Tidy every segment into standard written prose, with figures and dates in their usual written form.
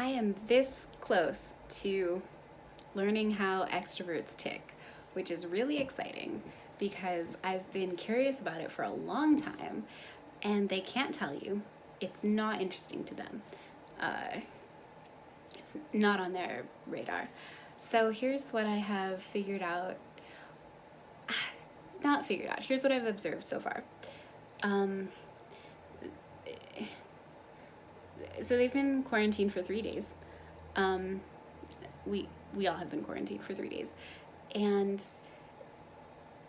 I am this close to learning how extroverts tick, which is really exciting because I've been curious about it for a long time and they can't tell you. It's not interesting to them. It's not on their radar. So here's what I have figured out. Not figured out. Here's what I've observed so far. So they've been quarantined for 3 days. We all have been quarantined for 3 days, and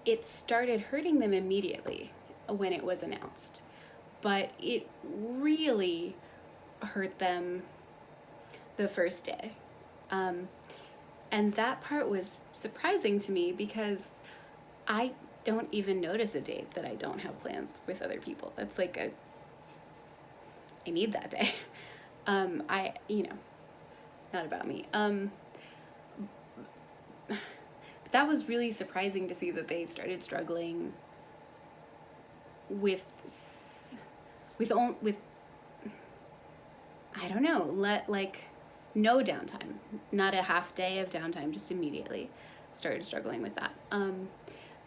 it started hurting them immediately when it was announced, but it really hurt them the first day. And that part was surprising to me because I don't even notice a day that I don't have plans with other people. That's like I need that day. Not about me. But that was really surprising to see that they started struggling with I don't know, no downtime, not a half day of downtime, just immediately started struggling with that.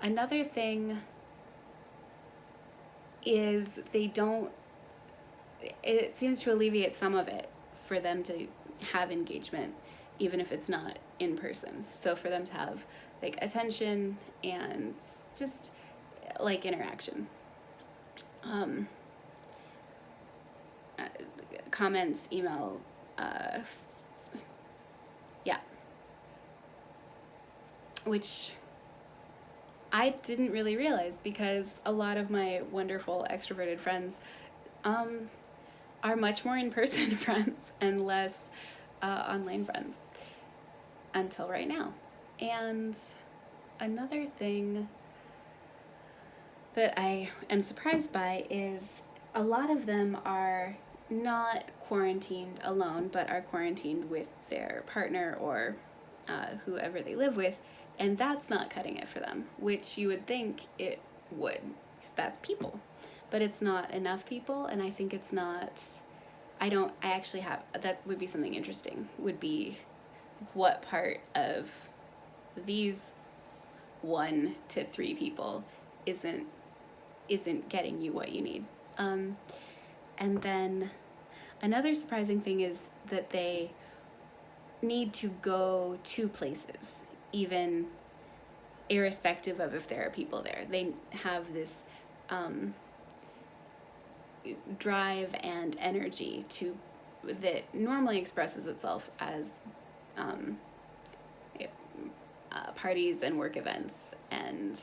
Another thing is it seems to alleviate some of it for them to have engagement, even if it's not in person. So for them to have like attention and just like interaction. Comments, email, which I didn't really realize because a lot of my wonderful extroverted friends are much more in-person friends and less online friends until right now. And another thing that I am surprised by is a lot of them are not quarantined alone, but are quarantined with their partner or whoever they live with, and that's not cutting it for them, which you would think it would, because that's people. But it's not enough people, and I think it's not, that would be something interesting, would be what part of these 1 to 3 people isn't getting you what you need. And then another surprising thing is that they need to go to places, even irrespective of if there are people there. They have this drive and energy that normally expresses itself as parties and work events and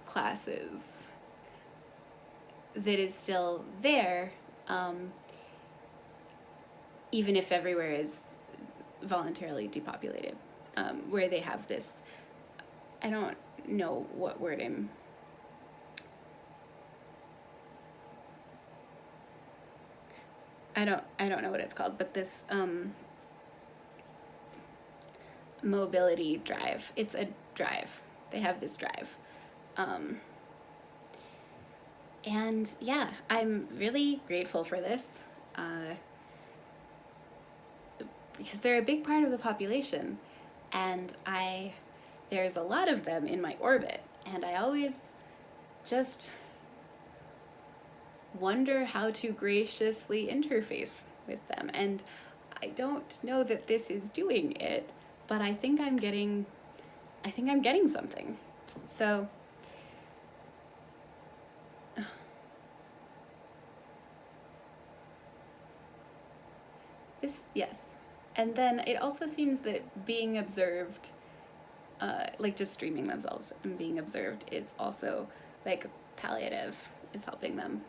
classes, that is still there, even if everywhere is voluntarily depopulated, where they have this, I don't know what word I don't know what it's called, but this mobility drive. It's a drive. They have this drive. And yeah, I'm really grateful for this because they're a big part of the population, and there's a lot of them in my orbit, and I always just wonder how to graciously interface with them. And I don't know that this is doing it, but I think I'm getting something. So yes. And then it also seems that being observed, like just streaming themselves and being observed, is also like palliative, is helping them.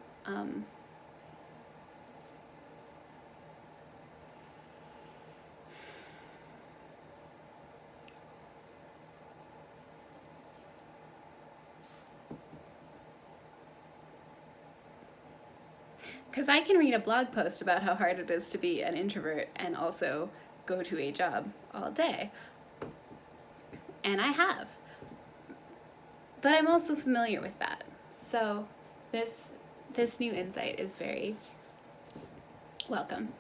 Because I can read a blog post about how hard it is to be an introvert and also go to a job all day. And I have. But I'm also familiar with that. So this new insight is very welcome.